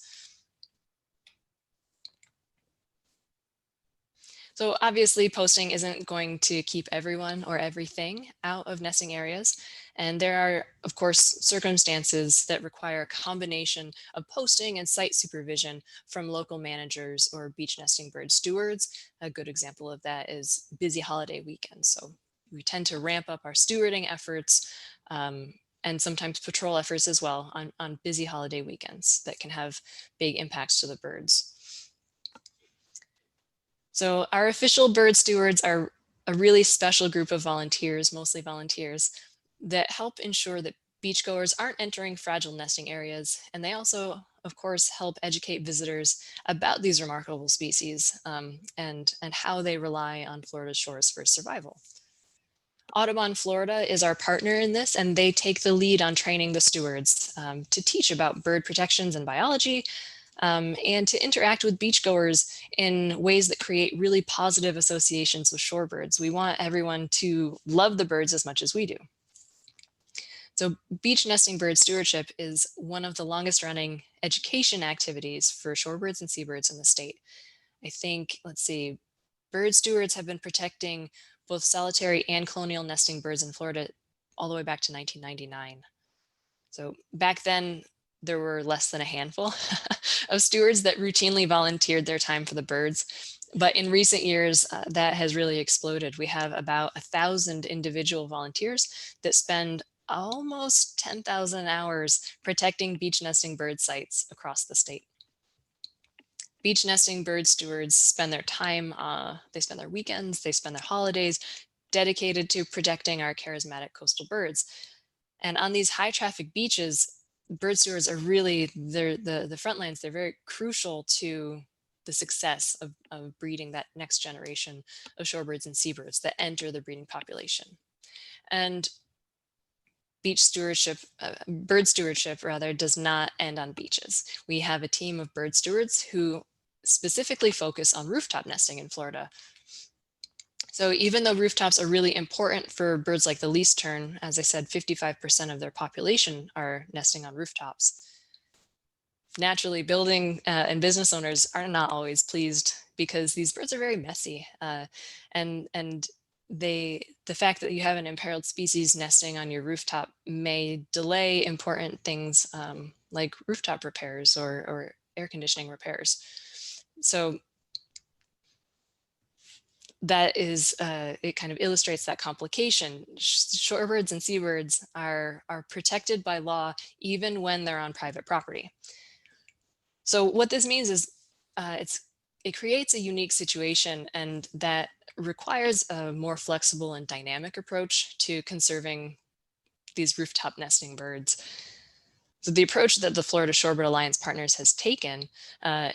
So obviously posting isn't going to keep everyone or everything out of nesting areas. And there are, of course, circumstances that require a combination of posting and site supervision from local managers or beach nesting bird stewards. A good example of that is busy holiday weekends. So we tend to ramp up our stewarding efforts and sometimes patrol efforts as well on busy holiday weekends that can have big impacts to the birds. So our official bird stewards are a really special group of volunteers, mostly volunteers, that help ensure that beachgoers aren't entering fragile nesting areas. And they also, of course, help educate visitors about these remarkable species and how they rely on Florida's shores for survival. Audubon Florida is our partner in this, and they take the lead on training the stewards to teach about bird protections and biology, and to interact with beachgoers in ways that create really positive associations with shorebirds. We want everyone to love the birds as much as we do. So beach nesting bird stewardship is one of the longest running education activities for shorebirds and seabirds in the state. I think, let's see, bird stewards have been protecting both solitary and colonial nesting birds in Florida all the way back to 1999. So back then, there were less than a handful of stewards that routinely volunteered their time for the birds. But in recent years, that has really exploded. We have about 1,000 individual volunteers that spend almost 10,000 hours protecting beach nesting bird sites across the state. Beach nesting bird stewards spend their time, they spend their weekends, they spend their holidays dedicated to protecting our charismatic coastal birds. And on these high traffic beaches, bird stewards are really, the front lines, they're very crucial to the success of breeding that next generation of shorebirds and seabirds that enter the breeding population. And beach stewardship, bird stewardship rather, does not end on beaches. We have a team of bird stewards who specifically focus on rooftop nesting in Florida. So even though rooftops are really important for birds like the least tern, as I said, 55% of their population are nesting on rooftops. Naturally, building and business owners are not always pleased because these birds are very messy, and the fact that you have an imperiled species nesting on your rooftop may delay important things like rooftop repairs or air conditioning repairs. So that is, it kind of illustrates that complication. Shorebirds and seabirds are protected by law even when they're on private property. So what this means is it creates a unique situation, and that requires a more flexible and dynamic approach to conserving these rooftop nesting birds. So the approach that the Florida Shorebird Alliance partners has taken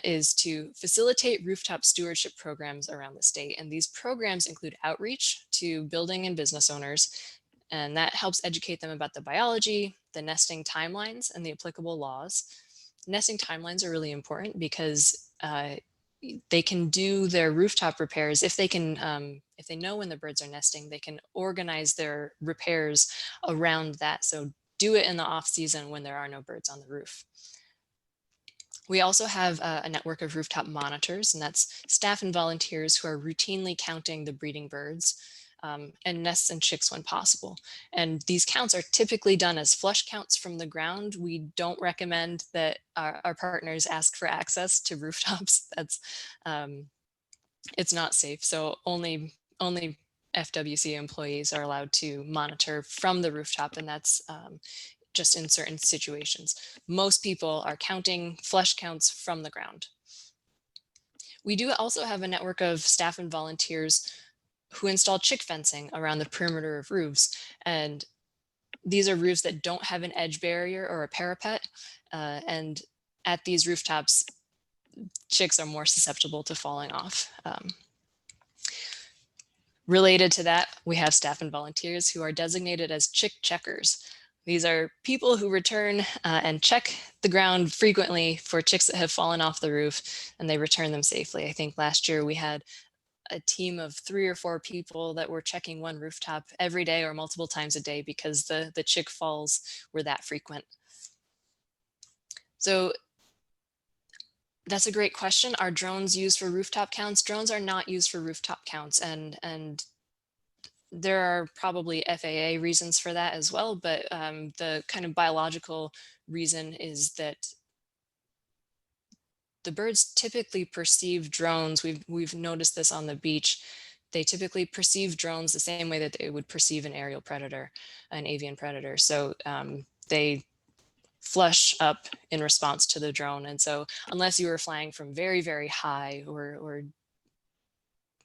is to facilitate rooftop stewardship programs around the state. And these programs include outreach to building and business owners, and that helps educate them about the biology, the nesting timelines, and the applicable laws. Nesting timelines are really important because they can do their rooftop repairs if they know when the birds are nesting. They can organize their repairs around that. So do it in the off season when there are no birds on the roof. We also have a network of rooftop monitors, and that's staff and volunteers who are routinely counting the breeding birds and nests and chicks when possible. And these counts are typically done as flush counts from the ground. We don't recommend that our partners ask for access to rooftops. That's it's not safe. So only FWC employees are allowed to monitor from the rooftop, and that's just in certain situations. Most people are counting flush counts from the ground. We do also have a network of staff and volunteers who install chick fencing around the perimeter of roofs. And these are roofs that don't have an edge barrier or a parapet. And at these rooftops, chicks are more susceptible to falling off. Related to that, we have staff and volunteers who are designated as chick checkers. These are people who return and check the ground frequently for chicks that have fallen off the roof, and they return them safely. I think last year we had a team of 3 or 4 people that were checking one rooftop every day or multiple times a day because the chick falls were that frequent. So that's a great question. Are drones used for rooftop counts? Drones are not used for rooftop counts, and there are probably FAA reasons for that as well, but the kind of biological reason is that the birds typically perceive drones. We've noticed this on the beach. They typically perceive drones the same way that they would perceive an aerial predator, an avian predator. So they flush up in response to the drone. And so unless you were flying from very, very high or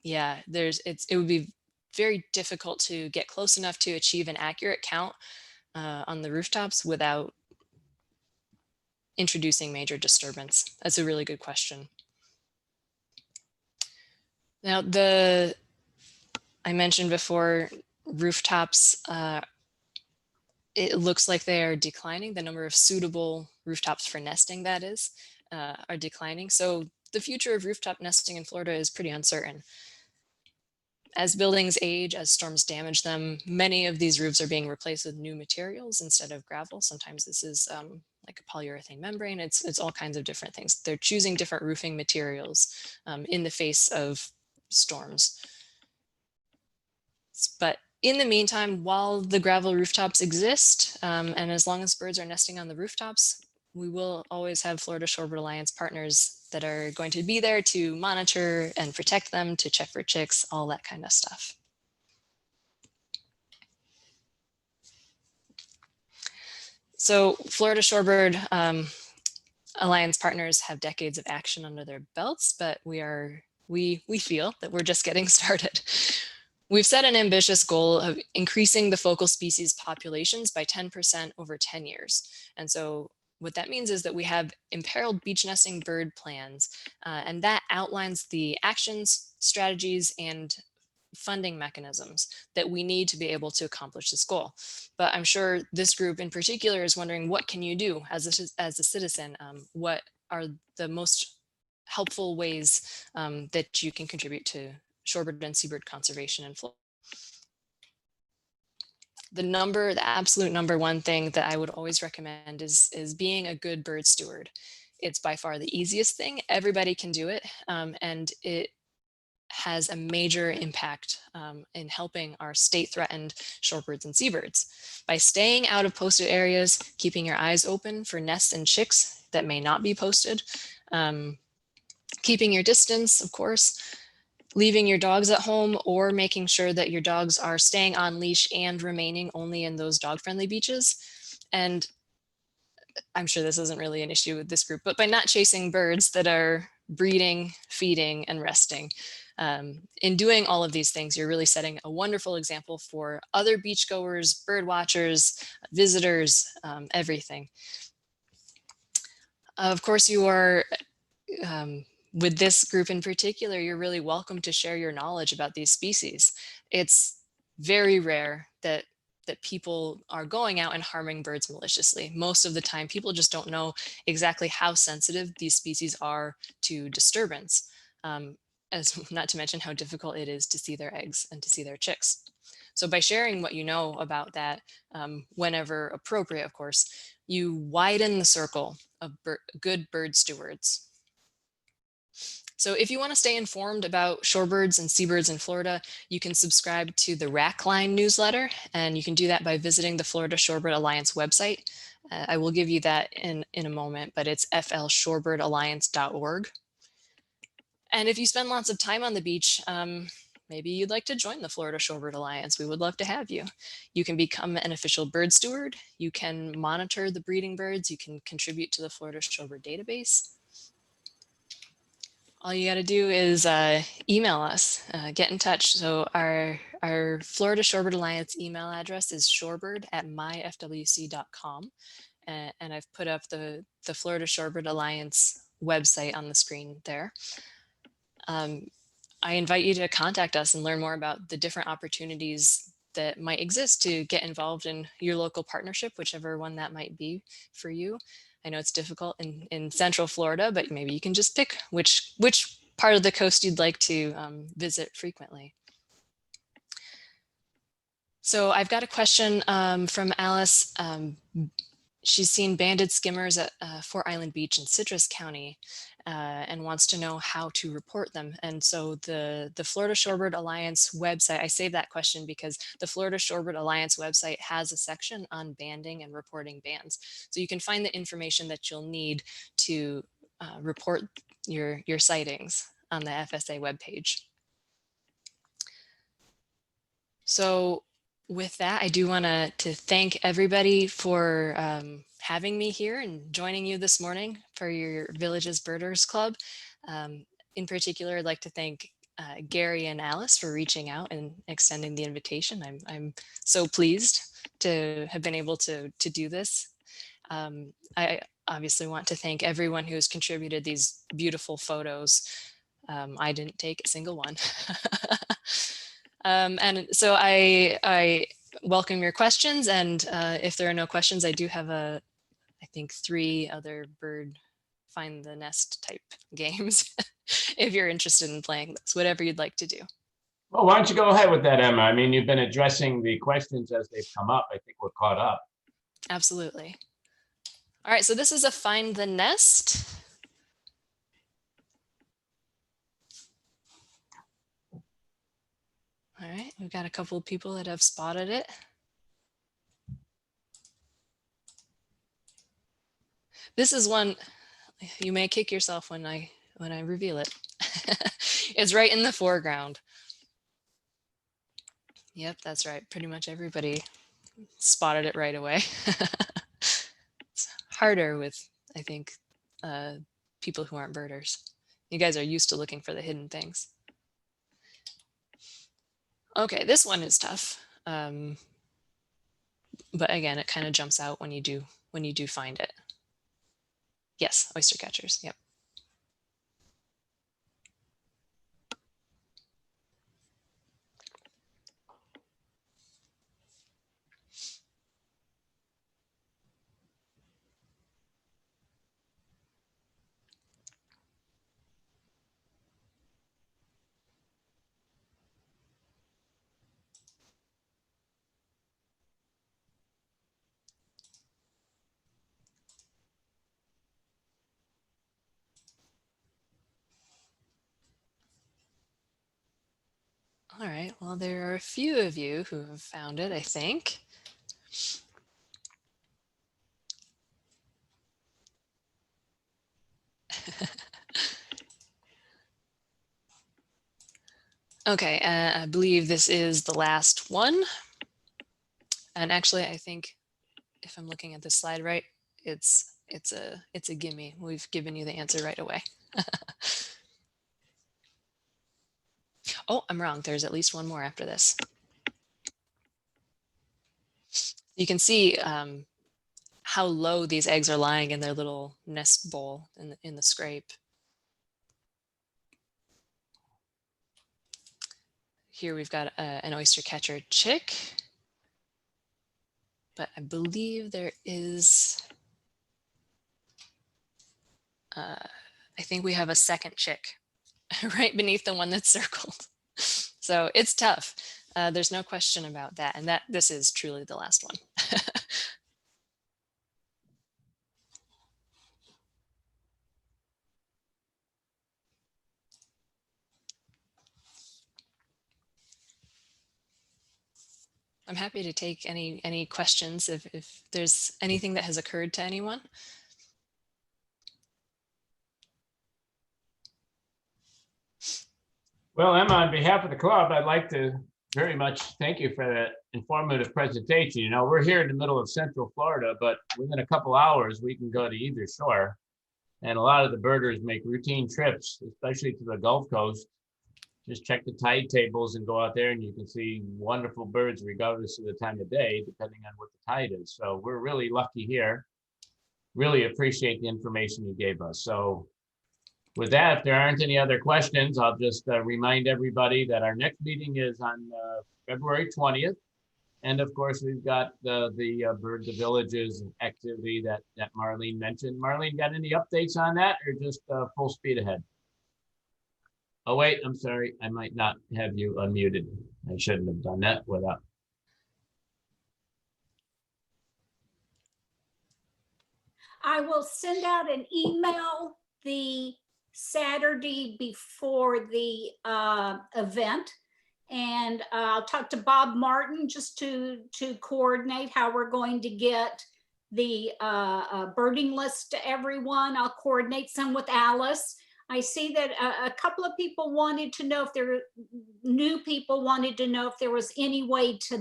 yeah, it would be very difficult to get close enough to achieve an accurate count on the rooftops without introducing major disturbance. That's a really good question. Now, I mentioned before, rooftops, it looks like they are declining. The number of suitable rooftops for nesting, that is, are declining. So the future of rooftop nesting in Florida is pretty uncertain. As buildings age, as storms damage them, many of these roofs are being replaced with new materials instead of gravel. Sometimes this is like a polyurethane membrane. It's all kinds of different things. They're choosing different roofing materials in the face of storms. But in the meantime, while the gravel rooftops exist, and as long as birds are nesting on the rooftops, we will always have Florida Shorebird Alliance partners that are going to be there to monitor and protect them, to check for chicks, all that kind of stuff. So Florida Shorebird Alliance partners have decades of action under their belts, but we feel that we're just getting started. We've set an ambitious goal of increasing the focal species populations by 10% over 10 years. And so what that means is that we have imperiled beach nesting bird plans, and that outlines the actions, strategies, and funding mechanisms that we need to be able to accomplish this goal. But I'm sure this group in particular is wondering, what can you do as a citizen? What are the most helpful ways that you can contribute to shorebird and seabird conservation in Florida? The absolute number one thing that I would always recommend is being a good bird steward. It's by far the easiest thing. Everybody can do it, and it has a major impact in helping our state threatened shorebirds and seabirds. By staying out of posted areas, keeping your eyes open for nests and chicks that may not be posted, keeping your distance, of course, leaving your dogs at home, or making sure that your dogs are staying on leash and remaining only in those dog-friendly beaches. And I'm sure this isn't really an issue with this group, but by not chasing birds that are breeding, feeding, and resting. In doing all of these things, you're really setting a wonderful example for other beachgoers, bird watchers, visitors, everything. Of course, you are with this group in particular, you're really welcome to share your knowledge about these species. It's very rare that people are going out and harming birds maliciously. Most of the time, people just don't know exactly how sensitive these species are to disturbance, as not to mention how difficult it is to see their eggs and to see their chicks. So by sharing what you know about that, whenever appropriate, of course, you widen the circle of good bird stewards. So if you want to stay informed about shorebirds and seabirds in Florida, you can subscribe to the Rack Line newsletter, and you can do that by visiting the Florida Shorebird Alliance website. I will give you that in a moment, but it's flshorebirdalliance.org. And if you spend lots of time on the beach, maybe you'd like to join the Florida Shorebird Alliance. We would love to have you. You can become an official bird steward. You can monitor the breeding birds. You can contribute to the Florida Shorebird database. All you got to do is email us, get in touch. So our Florida Shorebird Alliance email address is shorebird@myfwc.com. And I've put up the Florida Shorebird Alliance website on the screen there. I invite you to contact us and learn more about the different opportunities that might exist to get involved in your local partnership, whichever one that might be for you. I know it's difficult in Central Florida, but maybe you can just pick which part of the coast you'd like to visit frequently. So I've got a question from Alice. She's seen banded skimmers at Fort Island Beach in Citrus County and wants to know how to report them. And so the Florida Shorebird Alliance website, I saved that question because the Florida Shorebird Alliance website has a section on banding and reporting bands. So you can find the information that you'll need to report your sightings on the FSA webpage. So with that, I do want to thank everybody for having me here and joining you this morning for your Villages Birders Club. In particular, I'd like to thank Gary and Alice for reaching out and extending the invitation. I'm so pleased to have been able to do this. I obviously want to thank everyone who has contributed these beautiful photos. I didn't take a single one. And so I welcome your questions, and if there are no questions, I do have I think 3 other bird find the nest type games if you're interested in playing those, whatever you'd like to do. Well, why don't you go ahead with that, Emma? I mean, you've been addressing the questions as they've come up. I think we're caught up. Absolutely. All right, so this is a find the nest. All right, we've got a couple of people that have spotted it. This is one you may kick yourself when I reveal it. It's right in the foreground. Yep, that's right. Pretty much everybody spotted it right away. It's harder with, I think, people who aren't birders. You guys are used to looking for the hidden things. Okay, this one is tough. But again, it kind of jumps out when you do find it. Yes, oyster catchers. Yep. All right, well, there are a few of you who have found it, I think. Okay, I believe this is the last one. And actually, I think if I'm looking at this slide right, it's a gimme. We've given you the answer right away. Oh, I'm wrong. There's at least one more after this. You can see how low these eggs are lying in their little nest bowl in the scrape. Here we've got an oyster catcher chick, but I believe there is, I think we have a second chick right beneath the one that's circled. So it's tough. There's no question about that. And this is truly the last one. I'm happy to take any questions if there's anything that has occurred to anyone. Well, Emma, on behalf of the club, I'd like to very much thank you for that informative presentation. You know, we're here in the middle of Central Florida, but within a couple hours, we can go to either shore. And a lot of the birders make routine trips, especially to the Gulf Coast. Just check the tide tables and go out there and you can see wonderful birds regardless of the time of day, depending on what the tide is. So we're really lucky here. Really appreciate the information you gave us. So with that, if there aren't any other questions, I'll just remind everybody that our next meeting is on February 20th. And of course, we've got the Bird the Villages activity that Marlene mentioned. Marlene, got any updates on that or just full speed ahead? Oh, wait, I'm sorry. I might not have you unmuted. I shouldn't have done that without. I will send out an email the Saturday before the event. And I'll talk to Bob Martin just to coordinate how we're going to get the birding list to everyone. I'll coordinate some with Alice. I see that a couple of people wanted to know if new people wanted to know if there was any way to